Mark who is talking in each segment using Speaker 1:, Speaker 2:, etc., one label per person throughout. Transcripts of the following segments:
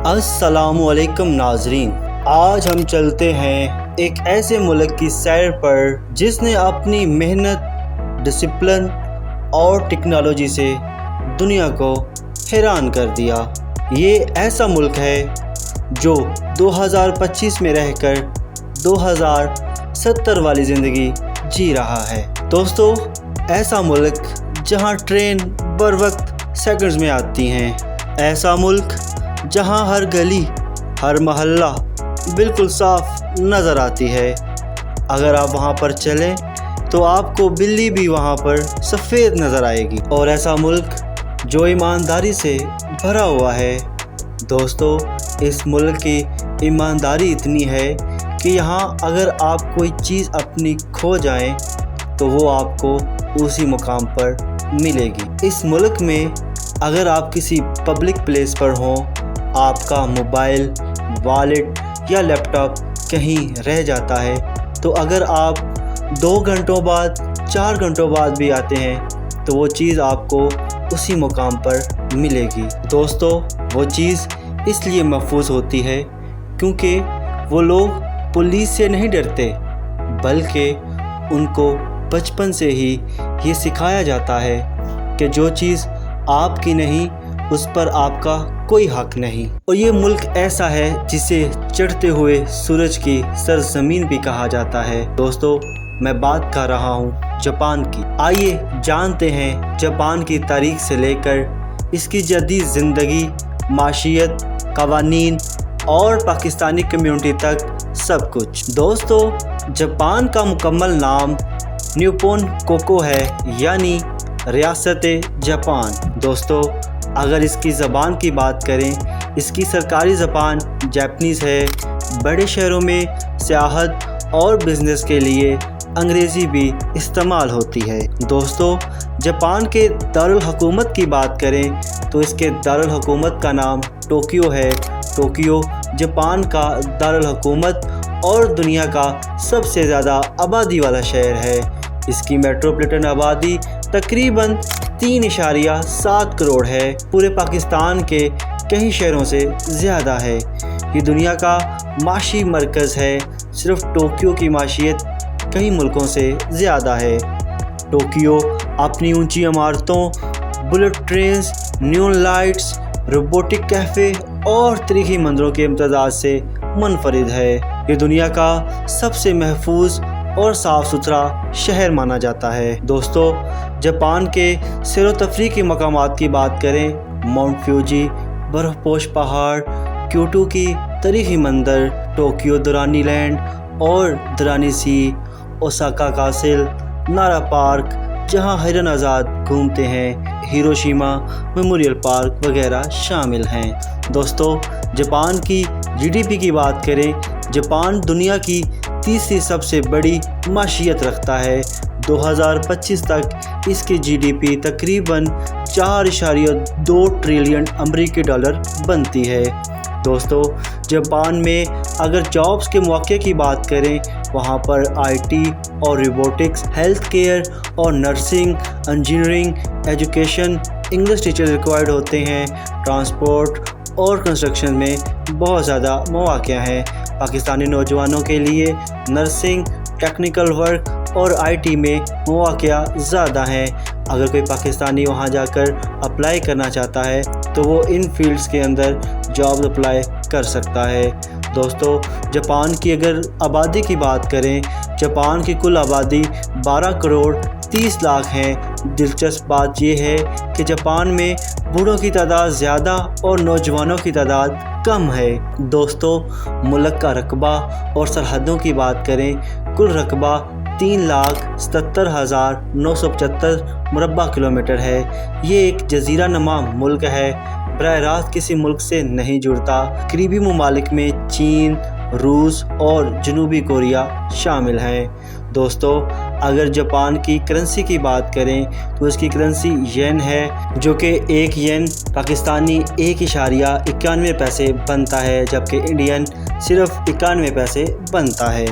Speaker 1: अस्सलामुअलैकुम नाजरीन, आज हम चलते हैं एक ऐसे मुल्क की सैर पर जिसने अपनी मेहनत, डिसिप्लिन और टेक्नोलॉजी से दुनिया को हैरान कर दिया। ये ऐसा मुल्क है जो 2025 में रहकर 2070 वाली ज़िंदगी जी रहा है। दोस्तों, ऐसा मुल्क जहां ट्रेन बर वक्त सेकंड्स में आती हैं, ऐसा मुल्क जहां हर गली, हर मोहल्ला बिल्कुल साफ नज़र आती है। अगर आप वहां पर चलें तो आपको बिल्ली भी वहां पर सफ़ेद नज़र आएगी। और ऐसा मुल्क जो ईमानदारी से भरा हुआ है। दोस्तों, इस मुल्क की ईमानदारी इतनी है कि यहाँ अगर आप कोई चीज़ अपनी खो जाए तो वो आपको उसी मुकाम पर मिलेगी। इस मुल्क में अगर आप किसी पब्लिक प्लेस पर हों, आपका मोबाइल, वॉलेट या लैपटॉप कहीं रह जाता है तो अगर आप 2 घंटों बाद, 4 घंटों बाद भी आते हैं तो वो चीज़ आपको उसी मुकाम पर मिलेगी। दोस्तों, वो चीज़ इसलिए महफूज होती है क्योंकि वो लोग पुलिस से नहीं डरते, बल्कि उनको बचपन से ही ये सिखाया जाता है कि जो चीज़ आपकी नहीं उस पर आपका कोई हक नहीं। और ये मुल्क ऐसा है जिसे चढ़ते हुए सूरज की सरजमीन भी कहा जाता है। दोस्तों, मैं बात कर रहा हूँ जापान की। आइए जानते हैं जापान की तारीख से लेकर इसकी जदीद ज़िंदगी, माशियत, कवानीन और पाकिस्तानी कम्युनिटी तक सब कुछ। दोस्तों, जापान का मुकम्मल नाम निप्पोन कोको है, यानी रियासत जापान। दोस्तों, अगर इसकी ज़बान की बात करें, इसकी सरकारी ज़बान जापानीज़ है। बड़े शहरों में सियाहत और बिज़नेस के लिए अंग्रेज़ी भी इस्तेमाल होती है। दोस्तों, जापान के दारुल हुकूमत की बात करें तो इसके दारुल हुकूमत का नाम टोक्यो है। टोक्यो जापान का दारुल हुकूमत और दुनिया का सबसे ज़्यादा आबादी वाला शहर है। इसकी मेट्रोपॉलिटन आबादी तकरीबन 3.7 करोड़ है। पूरे पाकिस्तान के कई शहरों से ज़्यादा है। ये दुनिया का माशी मरकज़ है। सिर्फ टोक्यो की माशियत कई मुल्कों से ज़्यादा है। टोक्यो अपनी ऊंची इमारतों, बुलेट ट्रेन्स, न्यून लाइट्स, रोबोटिक कैफ़े और तरीखी मंदिरों के इम्तज़ाज से मुनफरिद है। ये दुनिया का सबसे महफूज और साफ़ सुथरा शहर माना जाता है। दोस्तों, जापान के सैर तफरीह के मकामात की बात करें, माउंट फ्यूजी, बर्फ़पोश पहाड़, क्योटो की तारीख़ी मंदिर, टोक्यो दुरानी लैंड और दुरानी सी, ओसाका कासिल, नारा पार्क जहां हिरन आज़ाद घूमते हैं, हिरोशिमा मेमोरियल पार्क वगैरह शामिल हैं। दोस्तों, जापान की जीडीपी की बात करें, जापान दुनिया की तीसरी सबसे बड़ी माशियत रखता है। 2025 तक इसकी जीडीपी तकरीबन 4.2 ट्रिलियन अमेरिकी डॉलर बनती है। दोस्तों, जापान में अगर जॉब्स के मौके की बात करें, वहाँ पर आईटी और रोबोटिक्स, हेल्थ केयर और nursing, engineering, education, English teacher required होते हैं। ट्रांसपोर्ट और कंस्ट्रक्शन में बहुत ज़्यादा मौक़े हैं। पाकिस्तानी नौजवानों के लिए नर्सिंग, टेक्निकल वर्क और आईटी में मौक़े ज़्यादा हैं। अगर कोई पाकिस्तानी वहाँ जाकर अप्लाई करना चाहता है तो वो इन फील्ड्स के अंदर जॉब अप्लाई कर सकता है। दोस्तों, जापान की अगर आबादी की बात करें, जापान की कुल आबादी 12 करोड़ 30 लाख है। दिलचस्प बात यह है कि जापान में बूढ़ों की तादाद ज़्यादा और नौजवानों की तादाद कम है। दोस्तों, मुल्क का रकबा और सरहदों की बात करें, कुल रकबा 3,77,975 मुरब्बा किलोमीटर है। ये एक जजीरा नुमा मुल्क है, बराह रास्त किसी मुल्क से नहीं जुड़ता। करीबी ममालिक में चीन, रूस और जनूबी कोरिया शामिल हैं। दोस्तों, अगर जापान की करेंसी की बात करें तो इसकी करेंसी येन है, जो कि एक येन पाकिस्तानी 1.91 पैसे बनता है, जबकि इंडियन सिर्फ 91 पैसे बनता है।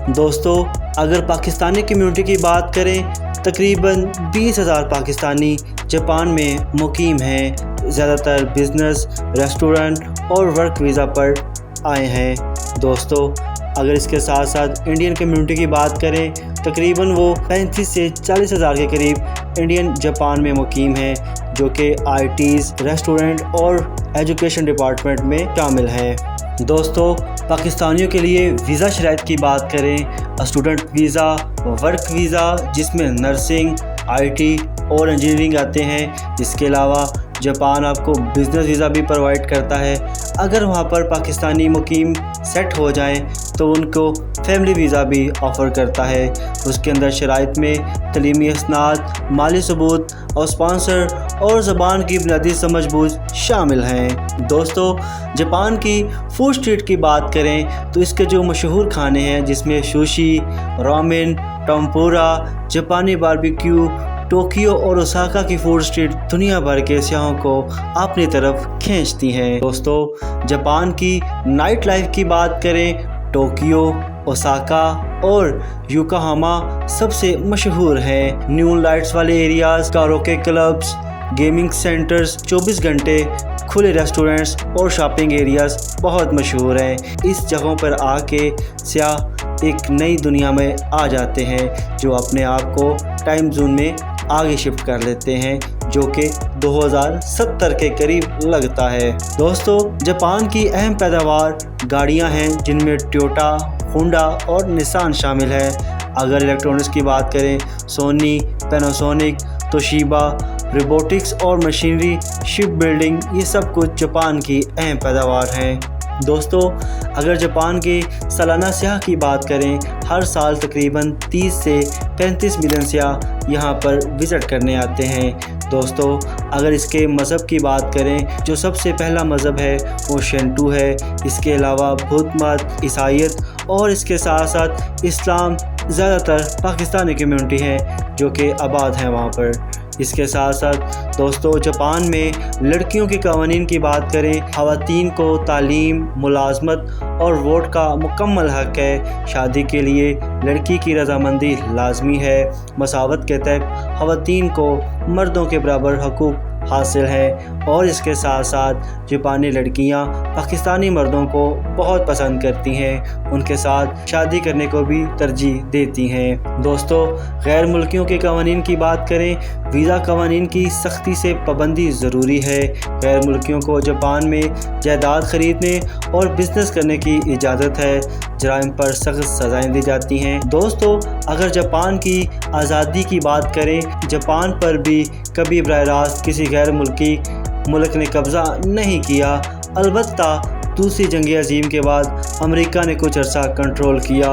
Speaker 1: दोस्तों, अगर पाकिस्तानी कम्युनिटी की बात करें, तकरीबन 20,000 पाकिस्तानी जापान में मुकीम हैं। ज़्यादातर बिज़नेस, रेस्टोरेंट और वर्क वीज़ा पर आए हैं। दोस्तों अगर इसके साथ साथ इंडियन कम्युनिटी की बात करें, तकरीबन वो 35 से 40 हज़ार के करीब इंडियन जापान में मुकीम हैं, जो कि ITs, रेस्टोरेंट और एजुकेशन डिपार्टमेंट में शामिल हैं। दोस्तों पाकिस्तानियों के लिए वीज़ा शराइत की बात करें, स्टूडेंट वीज़ा, वर्क वीज़ा जिसमें नर्सिंग, IT और इंजीनियरिंग आते हैं। इसके अलावा जापान आपको बिज़नेस वीज़ा भी प्रोवाइड करता है। अगर वहाँ पर पाकिस्तानी मुकीम सेट हो जाएं तो उनको फैमिली वीज़ा भी ऑफ़र करता है। उसके अंदर शराइत में तलीमी इसनाद, माली सबूत और स्पॉन्सर और ज़बान की बुनियादी समझ बूझ शामिल हैं। दोस्तों जापान की फूड स्ट्रीट की बात करें तो इसके जो मशहूर खाने हैं जिसमें सुशी, रामेन, टेम्पुरा, जापानी बारबेक्यू, टोक्यो और ओसाका की फूड स्ट्रीट दुनिया भर के सयाहों को अपनी तरफ खींचती हैं। दोस्तों जापान की नाइट लाइफ की बात करें, टोक्यो, ओसाका और योकोहामा सबसे मशहूर हैं। न्यू लाइट्स वाले areas, karaoke clubs, gaming centres, 24 घंटे खुले रेस्टोरेंट्स और शॉपिंग एरियाज़ बहुत मशहूर हैं। इस जगहों पर आके सयाह एक नई दुनिया में आ जाते हैं, जो अपने आप को टाइम जोन में आगे शिफ्ट कर लेते हैं, जो कि 2070 के करीब लगता है। दोस्तों जापान की अहम पैदावार गाड़ियां हैं, जिनमें टोयोटा, होंडा और निसान शामिल है। अगर इलेक्ट्रॉनिक्स की बात करें, सोनी, पैनासोनिक, तोशिबा, रोबोटिक्स और मशीनरी, शिप बिल्डिंग, ये सब कुछ जापान की अहम पैदावार हैं। दोस्तों अगर जापान के सालाना सयाह की बात करें, हर साल तकरीबन 30 से 35 मिलियन सयाह यहाँ पर विज़िट करने आते हैं। दोस्तों अगर इसके मज़हब की बात करें, जो सबसे पहला मज़हब है वो शिंटो है। इसके अलावा बुद्ध मत, ईसाईयत और इसके साथ साथ इस्लाम ज़्यादातर पाकिस्तानी कम्युनिटी है जो कि आबाद हैं वहाँ पर। इसके साथ साथ दोस्तों जापान में लड़कियों के कवानीन की बात करें, ख़वातीन को तालीम, मुलाजमत और वोट का मुकम्मल हक़ है। शादी के लिए लड़की की रजामंदी लाजमी है। मसावत के तहत ख़वातीन को मर्दों के बराबर हकूक़ हासिल है। और इसके साथ साथ जापानी लड़कियां पाकिस्तानी मर्दों को बहुत पसंद करती हैं, उनके साथ शादी करने को भी तरजीह देती हैं। दोस्तों गैर मुल्कियों के कवानीन की बात करें, वीज़ा कवानीन की सख्ती से पाबंदी ज़रूरी है। गैर मुल्कियों को जापान में जायदाद ख़रीदने और बिज़नेस करने की इजाज़त है। जराइम पर सख्त सज़ाएँ दी जाती हैं। दोस्तों अगर जापान की आज़ादी की बात करें, जापान पर भी कभी बराह रास्त किसी गैर मुल्की मुल्क ने कब्ज़ा नहीं किया। अलबत्ता दूसरी जंग अज़ीम के बाद अमेरिका ने कुछ अरसा कंट्रोल किया।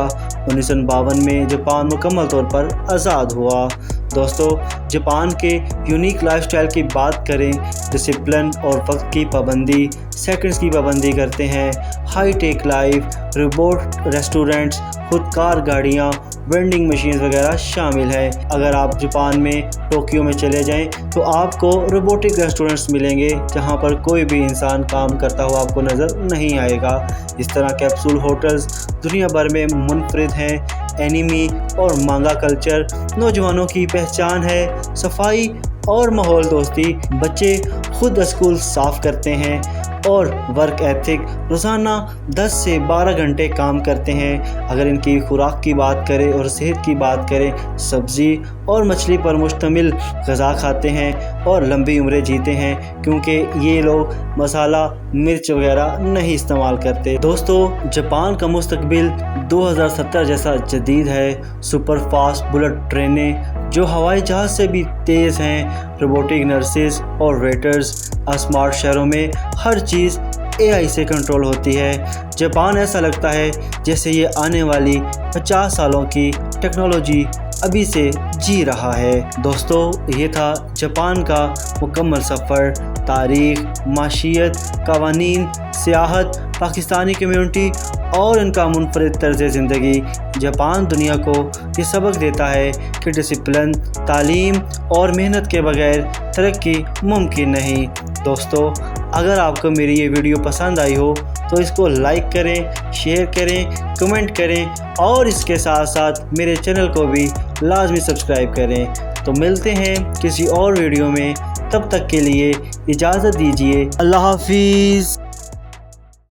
Speaker 1: 1952 में जापान मुकम्मल तौर पर आज़ाद हुआ। दोस्तों जापान के यूनिक लाइफस्टाइल की बात करें, डिसिप्लिन और वक्त की पाबंदी, सेकंड्स की पाबंदी करते हैं। High tech life, robot restaurants, खुदकार गाड़ियाँ, वेंडिंग मशीन्स वगैरह शामिल है। अगर आप जापान में टोक्यो में चले जाएं तो आपको रोबोटिक रेस्टोरेंट्स मिलेंगे, जहां पर कोई भी इंसान काम करता हुआ आपको नज़र नहीं आएगा। इस तरह कैप्सूल होटल्स दुनिया भर में मुनफरिद हैं। एनिमी और मांगा कल्चर नौजवानों की पहचान है। सफाई और माहौल दोस्ती, बच्चे खुद स्कूल साफ़ करते हैं और वर्क एथिक, रोज़ाना 10 से 12 घंटे काम करते हैं। अगर इनकी खुराक की बात करें और सेहत की बात करें, सब्ज़ी और मछली पर मुश्तमिल ग़िज़ा खाते हैं और लंबी उम्रें जीते हैं, क्योंकि ये लोग मसाला, मिर्च वगैरह नहीं इस्तेमाल करते। दोस्तों जापान का मुस्तकबिल 2070 जैसा जदीद है। सुपर फास्ट बुलेट ट्रेनें जो हवाई जहाज़ से भी तेज़ हैं, रोबोटिक नर्सेस और वेटर्स, स्मार्ट शहरों में हर चीज़ AI से कंट्रोल होती है। जापान ऐसा लगता है जैसे ये आने वाली 50 सालों की टेक्नोलॉजी अभी से जी रहा है। दोस्तों ये था जापान का मुकम्मल सफ़र, तारीख़, माशियत, कवानीन, सियाहत, पाकिस्तानी कम्युनिटी और इनका मुनफरिद तर्ज़ ज़िंदगी। जापान दुनिया को ये सबक देता है कि डिसिप्लिन, तालीम और मेहनत के बगैर तरक्की मुमकिन नहीं। दोस्तों अगर आपको मेरी ये वीडियो पसंद आई हो तो इसको लाइक करें, शेयर करें, कमेंट करें और इसके साथ साथ मेरे चैनल को भी लाजमी सब्सक्राइब करें। तो मिलते हैं किसी और वीडियो में, तब तक के लिए इजाज़त दीजिए। अल्लाह हाफिज़।